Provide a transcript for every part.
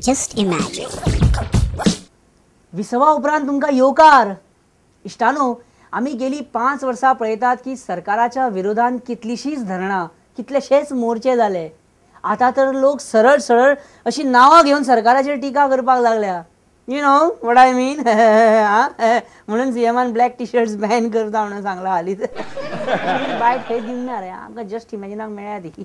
Just imagine. 20 उपरांत तुमकां येवकार. इश्टानो, आमी गेली 5 वर्सां पळयतात की सरकाराच्या विरोधात कितलीशीच धरणां, कितलेशेच मोर्चे जाले. आता तर लोक सरळ सरळ अशी नावां घेवन सरकाराचेर टिका करपाक लागल्या. You know what I mean. म्हणून सीएमान ब्लॅक टी शर्ट्स बॅन करता म्हणून सांगला हालींच. बायट फेस दिवना रे, आमकां जस्ट इमॅजिनाक मेळ्ळ्या ती.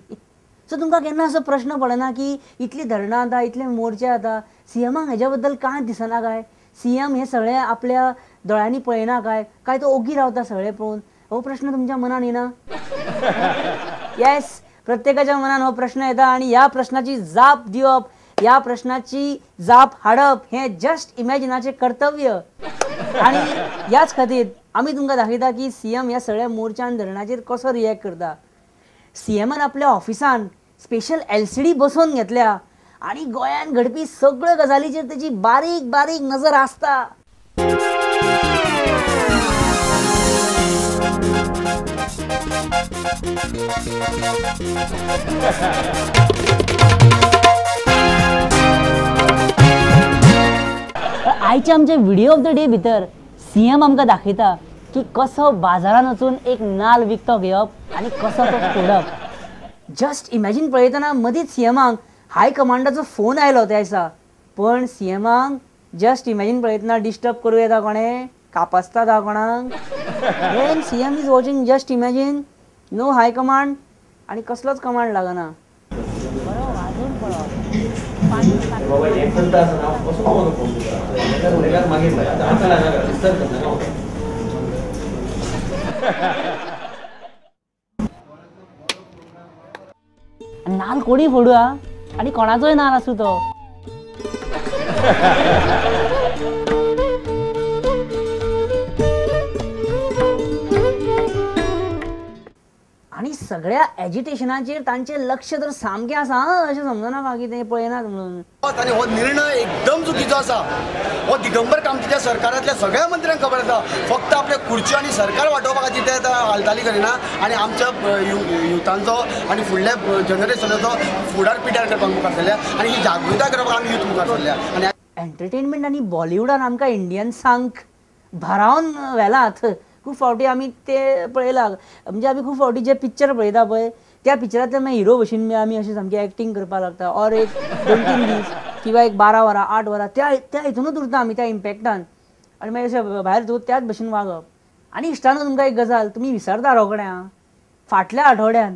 सो तुमकां केन्ना असो प्रश्न पडना की इतली धरणां जाता, इतले मोर्चे जाता, सीएमाक हेज्या बद्दल कांय दिसना काय? सीएम हे सगळे आपल्या दोळ्यांनी पळयना काय तो ओगी रावता सगळे पळोवन? हो प्रश्न तुमच्या मनान येना? येस, प्रत्येकाच्या मनान हो प्रश्न येता आणि ह्या प्रश्नाची जाप दिवप, ह्या प्रश्नाची जाप हाडप हे जस्ट इमॅजिनाचे कर्तव्य. आणि ह्याच खातीर आमी तुमकां दाखयता की सीएम ह्या सगळ्या मोर्चान धरणाचेर कसो रिएक्ट करता. सीएमान आपल्या ऑफिसान स्पेशल LCD बसोवन घेतल्या आणि गोंयान घडपी सगळ्यो गजालीचेर तेची बारीक बारीक नजर आसता. आयच्या आमच्या व्हिडिओ ऑफ द डे भितर सीएम आमकां दाखयता की कसो बाजारान वचून एक नाल विकतो घेवप आणि कसो तो फोडप. जस्ट इमॅजिन पळयतना मदींच सीएमाक हाय कमांडाचो फोन आयलो त्या दिसा. पण सीएमाक जस्ट इमॅजिन पळयतना डिस्टर्ब करूं येता कोणें? कापासता ता कोणाक? When CM is watching just imagine, no high command आणि कसलोच कमांड लागना. बरो वाजून पळप. नाल कोणी फोडूया आणि कोणाचोय नाल आसूं तो. आणि सगळ्या एजिटेशनाचेर तांचे लक्ष तर सामकें आसा. अशें समजना की ते पळयनात म्हणून. आणि हो निर्णय एकदम चुकीचो आसा. हो दिगंबर कामतीच्या सरकारातल्या सगळ्या मंत्र्यांक खबर आसा. फक्त आपले खुर्च्यो आणि सरकार वाटोवपा खातीर ते हालचाली करिना आणि आमच्या युथांचो आणि फुडल्या जनरेशनाचो फुडार पिड्यार करपाक मुखार सरल्या आणि ही जागृताय करपाक आमी युथ मुखार सरल्या. आणि एंटरटेनमेंट आणि बॉलिवूडान आमकां इंडियन्सांक भारावन व्हेलात. खूब फावटी आमी ते पळयलां. म्हणजे आमी खूब फावटी जे पिक्चर पळयता पळय त्या पिक्चरांतले मागीर हिरो भशेन आमी अशें सामकें एक्टींग करपाक लागता. और एक 2-3 दीस किंवा एक 12 वरां 8 वरां त्या हितूनच उरता आमी त्या इम्पॅक्टान. आनी मागीर अशें भायर तूं त्याच भशेन वागप. आनी इश्टानो तुमकां एक गजाल तुमी विसरता रोखड्या. फाटल्या आठवड्यान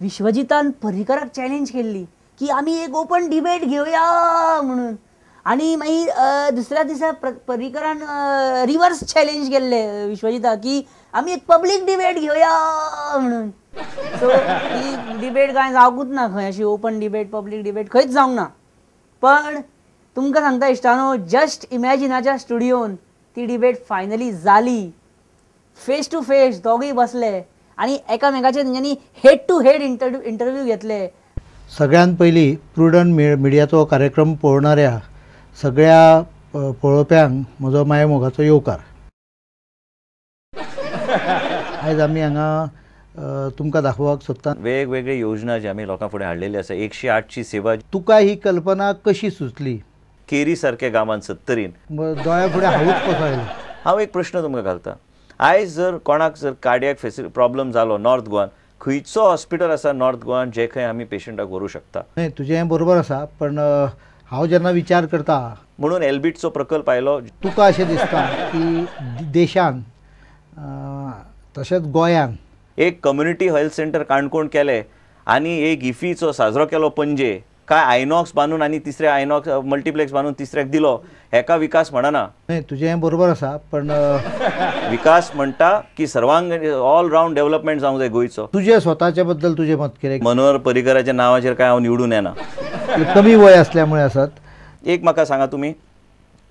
विश्वजितान पर्रीकराक चॅलेंज केल्ली की आमी एक ओपन डिबेट घेवया म्हणून. आणि मागीर दुसऱ्या दिसा पर्रीकरान रिवर्स चॅलेंज केल्ले विश्वजिता की आमी एक पब्लीक डिबेट घेवया म्हणून. सो ही डिबेट कांय जावंकूच ना खंय. अशी ओपन डिबेट पब्लीक डिबेट खंयच जावंक ना. पण तुमकां सांगता इश्टानो, जस्ट इमॅजिनाच्या स्टुडिओन ती डिबेट फायनली जाली. फेस टू फेस दोगूय बसले आणि एकामेकाचे तेंच्यांनी हेड टू हेड इंटरव्यू घेतले. सगळ्यात पयलीं प्रुडंट मिडियाचो कार्यक्रम पळोवणाऱ्या सगळ्या पळोवप्यांक म्हजो माये मोगाचो येवकार. आयज आमी हांगा तुमकां दाखोवपाक सोदता वेगवेगळे योजना जे आमी लोकां फुडें हाडलेली आसा. 108 ची सेवा. तुका ही कल्पना कशी सुचली? केरी सारक्या गांवांत 70 दोळ्या फुडें हांवूच कसो आयलो? हांव एक प्रश्न तुमकां घालता. आयज जर कोणाक जर कार्डियाक प्रॉब्लम जालो नॉर्थ गोवान, खंयचो हॉस्पिटल आसा नॉर्थ गोवान जे खंय आमी पेशंटाक व्हरू शकता? न्हय, तुजें हें बरोबर आसा. पण हांव जेन्ना विचार करता म्हणून एलबिटचो प्रकल्प आयलो. तुका अशें दिसता की देशान तशेंच गोंयान एक कम्युनिटी हेल्थ सेंटर काणकोण केले आणि एक इफीचो साजरो केलो पणजे. काय आयनॉक्स बांदून आणि तिसऱ्या आयनॉक्स मल्टीप्लेक्स बांदून तिसऱ्याक दिलो. हेका विकास म्हणना. न्हय, तुजें हें बरोबर आसा. पण विकास म्हणटा की सर्वांग ऑल रावंड डेव्हलपमेंट जावंक जाय गोंयचो. तुजे स्वताच्या बद्दल तुजें मत कितें? मनोहर पर्रीकराच्या नांवाचेर काय हांव निवडून येना. कमी वय असल्यामुळे आसात. एक म्हाका सांगा तुमी,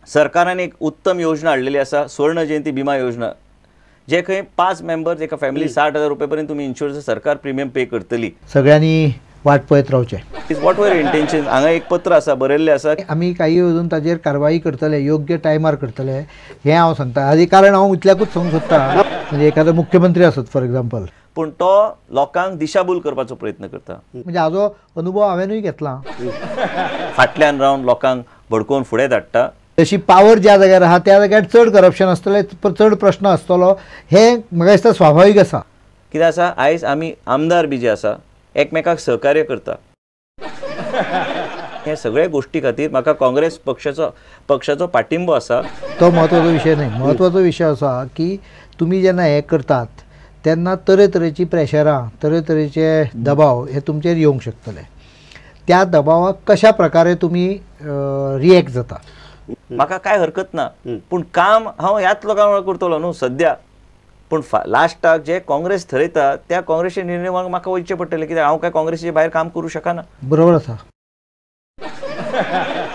सरकारान एक उत्तम योजना हाडलेली आसा, स्वर्ण जयंती विमा योजना. जे खंय 5 मेंबर्स एका फॅमिली 60,000 रुपये पर्यंत तुमी इन्शुरन्स सरकार प्रिमियम पे करतली. सगळ्यांनी वाट पळयत रावचें. Is what were intention. हांगा एक पत्र आसा बरयल्लें आसा. आमी काही अजून ताजेर कारवाई करतले, योग्य टायमार करतले हें हांव सांगता. हाजें कारण हांव इतल्याकूच सांगूंक सोदता. म्हणजे एखादो मुख्यमंत्री आसत फॉर एक्झाम्पल, पूण तो लोकांक दिशाभूल करपाचो प्रयत्न करता. म्हणजे हाजो अनुभव हांवेनूय घेतला. फाटल्यान रावन लोकांक भडकोवन फुडें धाडटा. तशी पावर ज्या जाग्यार आहा त्या जाग्यार चड करप्शन आसतलें, चड प्रश्न आसतलो, हे म्हाका दिसता स्वाभावीक आसा. कित्याक आसा आयज आमी आमदार बी जे आसा एकमेकाक सहकार्य करता. हे सगळे गोश्टी खातीर म्हाका काँग्रेस पक्षाचो पाठिंबो आसा. तो म्हत्वाचो विशय न्हय. म्हत्वाचो विशय असो आहा की तुमी जेन्ना हें करतात तेन्ना तरेतरेची प्रेशरां, तरेतरेचे दबाव हे तुमचेर येवंक शकतले. त्या दबावाक कशा प्रकारे तुमी रिएक्ट जाता? म्हाका काय हरकत ना, पूण काम हांव ह्याच लोकां वांगडा करतलो न्हू सद्या. पूण लास्टाक जे काँग्रेस थरयता त्या काँग्रेसचे निर्णय म्हाका वयचे पडटले, कित्याक हांव काय काँग्रेसीचे भायर काम करूं शकना. बरोबर आसा.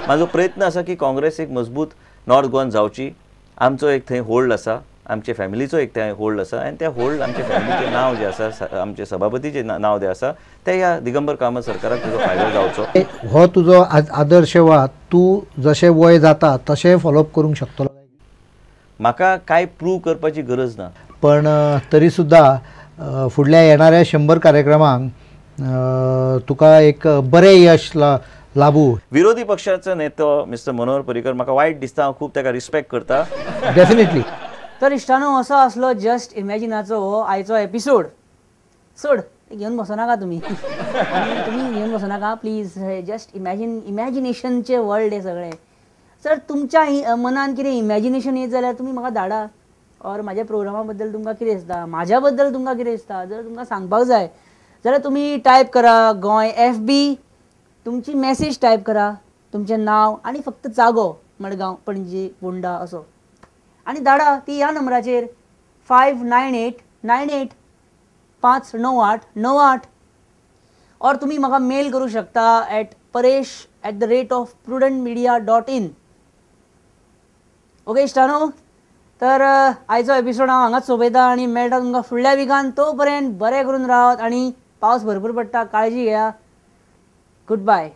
म्हाजो प्रयत्न आसा की काँग्रेस एक मजबूत नॉर्थ गोवान जावची. आमचो एक थंय होल्ड आसा, आमचे फॅमिलीचो एक थंय होल्ड आसा, आनी त्या होल्ड आमचे फॅमिलीचें नांव जें आसा, आमचे सभापतीचें नांव जें आसा तें ह्या दिगंबर कामत सरकाराक तेजो फायदो जावचो. हो तुजो आदर्शवाद तूं जशें वय जाता तशें फॉलोअप करूंक शकतलो? म्हाका काय प्रूव करपाची गरज ना. पण तरी सुद्दां फुडल्या येणाऱ्या 100 कार्यक्रमांक तुका एक बरें यश लाभू. विरोधी पक्षाचो नेतो मिस्टर मनोहर पर्रीकर म्हाका वायट दिसता, हांव खूब ताका रिस्पेक्ट करता. डेफिनेटली. तर इश्टानो असो आसलो जस्ट इमॅजिनाचो हो आयचो एपिसोड. सोड घेवन बसनाका तुमी. तुमी घेवन बसनाका प्लीज. जस्ट इमॅजिनेशनचे वर्ल्ड हे सगळे. सर तुमच्या मनान कितें इमॅजिनेशन येत जाल्यार तुमी म्हाका धाडा. और म्हाज्या प्रोग्रामा बद्दल तुमकां कितें दिसता, म्हाज्या बद्दल तुमकां कितें दिसता, जर तुमकां सांगपाक जाय जाल्यार तुमी टायप करा गोंय FB. तुमची मॅसेज टायप करा, तुमचें नांव आनी फक्त जागो, मडगांव, पणजी, फोंडा असो, आनी धाडा ती ह्या नंबराचेर 598998 और तुमी म्हाका मेल करूं शकता at paresh@prudentmedia.in. ओके इश्टानो, तर आयचो एपिसोड हांव हांगाच सोंपयता आनी मेळटा तुमकां फुडल्या विकान. तो पर्यंत बरें करून रावत आनी पावस भरपूर पडटा, काळजी घेया. Good bye.